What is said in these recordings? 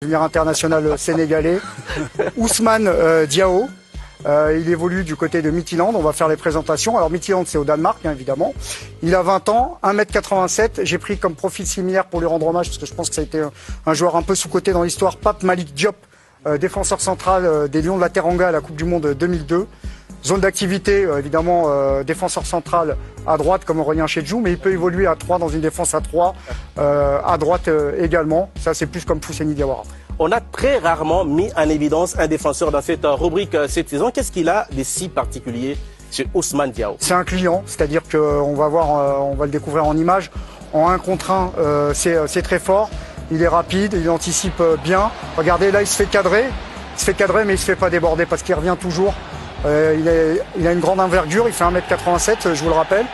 Devenir international sénégalais. Ousmane Diao, il évolue du côté de Midtjylland, on va faire les présentations. Alors Midtjylland c'est au Danemark hein, évidemment. Il a 20 ans, 1m87, j'ai pris comme profil similaire pour lui rendre hommage parce que je pense que ça a été un joueur un peu sous-coté dans l'histoire. Pape Malick Diop, défenseur central des Lions de la Teranga à la Coupe du Monde 2002. Zone d'activité, évidemment, défenseur central à droite comme Aurélien Chedjou, mais il peut évoluer à 3 dans une défense à 3, à droite également. Ça, c'est plus comme Fousseni Diawara. On a très rarement mis en évidence un défenseur dans cette rubrique cette saison. Qu'est-ce qu'il a de si particulier chez Ousmane Diao? C'est un client, c'est-à-dire qu'on va voir, on va le découvrir en image. En 1 contre 1, c'est très fort. Il est rapide, il anticipe bien. Regardez, là, il se fait cadrer. Il se fait cadrer, mais il se fait pas déborder parce qu'il revient toujours. Il a une grande envergure, il fait 1m87, je vous le rappelle.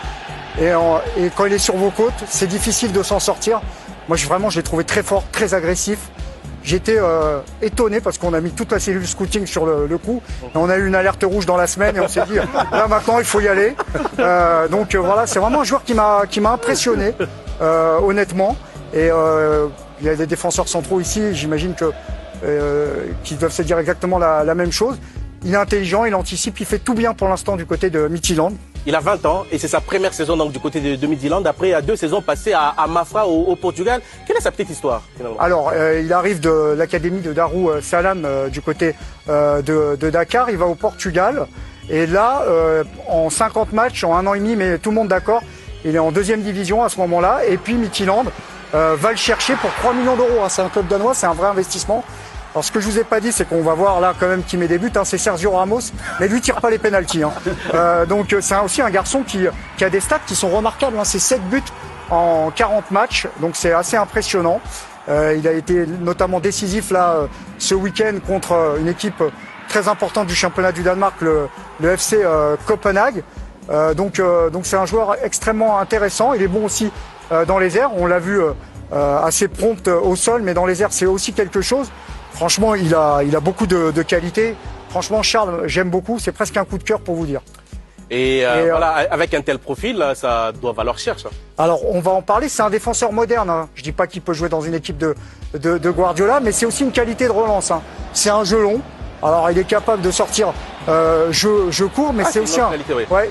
Et quand il est sur vos côtes, c'est difficile de s'en sortir. Moi, je l'ai trouvé très fort, très agressif. J'étais étonné parce qu'on a mis toute la cellule scouting sur le coup. Et on a eu une alerte rouge dans la semaine et on s'est dit, là maintenant, il faut y aller. Donc voilà, c'est vraiment un joueur qui m'a impressionné, honnêtement. Et il y a des défenseurs centraux ici, j'imagine qu'ils doivent se dire exactement la même chose. Il est intelligent, il anticipe, il fait tout bien pour l'instant du côté de Midtjylland. Il a 20 ans et c'est sa première saison donc, du côté de Midtjylland. Après, il y a 2 saisons passées à Mafra au Portugal. Quelle est sa petite histoire finalement? Alors, il arrive de l'académie de Darou Salam du côté de Dakar. Il va au Portugal. Et là, en 50 matchs, en 1 an et demi, mais tout le monde d'accord, il est en 2e division à ce moment-là. Et puis Midtjylland va le chercher pour 3 millions d'euros. Hein. C'est un club danois, c'est un vrai investissement. Alors ce que je vous ai pas dit, c'est qu'on va voir là quand même qui met des buts, hein, c'est Sergio Ramos, mais lui tire pas les pénaltys. Hein. Donc c'est aussi un garçon qui a des stats qui sont remarquables. Hein. C'est 7 buts en 40 matchs, donc c'est assez impressionnant. Il a été notamment décisif là ce week-end contre une équipe très importante du championnat du Danemark, le FC Copenhague. Donc c'est un joueur extrêmement intéressant. Il est bon aussi dans les airs. On l'a vu assez prompt au sol, mais dans les airs c'est aussi quelque chose. Franchement, il a beaucoup de qualité. Franchement, Charles, j'aime beaucoup. C'est presque un coup de cœur pour vous dire. Et voilà, avec un tel profil, ça doit valoir cher, ça. Alors, on va en parler. C'est un défenseur moderne. Hein. Je dis pas qu'il peut jouer dans une équipe de Guardiola, mais c'est aussi une qualité de relance. Hein. C'est un jeu long. Alors, il est capable de sortir jeu court, mais c'est aussi un. Qualité, oui. Ouais.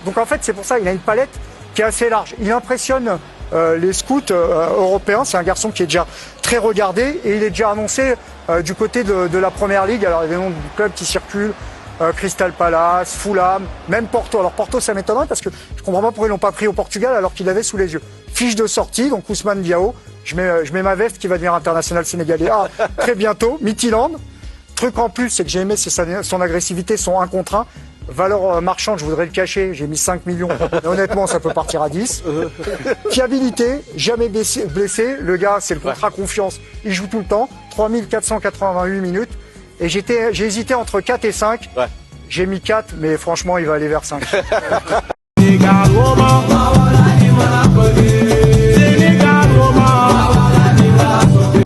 Donc en fait, c'est pour ça il a une palette qui est assez large. Il impressionne les scouts européens. C'est un garçon qui est déjà très regardé et il est déjà annoncé du côté de la Première Ligue. Alors il y a des noms de clubs qui circulent, Crystal Palace, Fulham, même Porto. Alors Porto ça m'étonnerait parce que je comprends pas pourquoi ils l'ont pas pris au Portugal alors qu'il l'avait sous les yeux. Fiche de sortie, donc Ousmane Diao. Je mets ma veste qui va devenir international sénégalais très bientôt. Midtjylland. Truc en plus, c'est que j'ai aimé son agressivité, son 1 contre 1. Valeur marchande, je voudrais le cacher, j'ai mis 5 millions. Mais honnêtement, ça peut partir à 10. Fiabilité, jamais blessé. Le gars, c'est le contrat confiance. Il joue tout le temps. 3488 minutes. Et j'ai hésité entre 4 et 5. Ouais. J'ai mis 4, mais franchement, il va aller vers 5.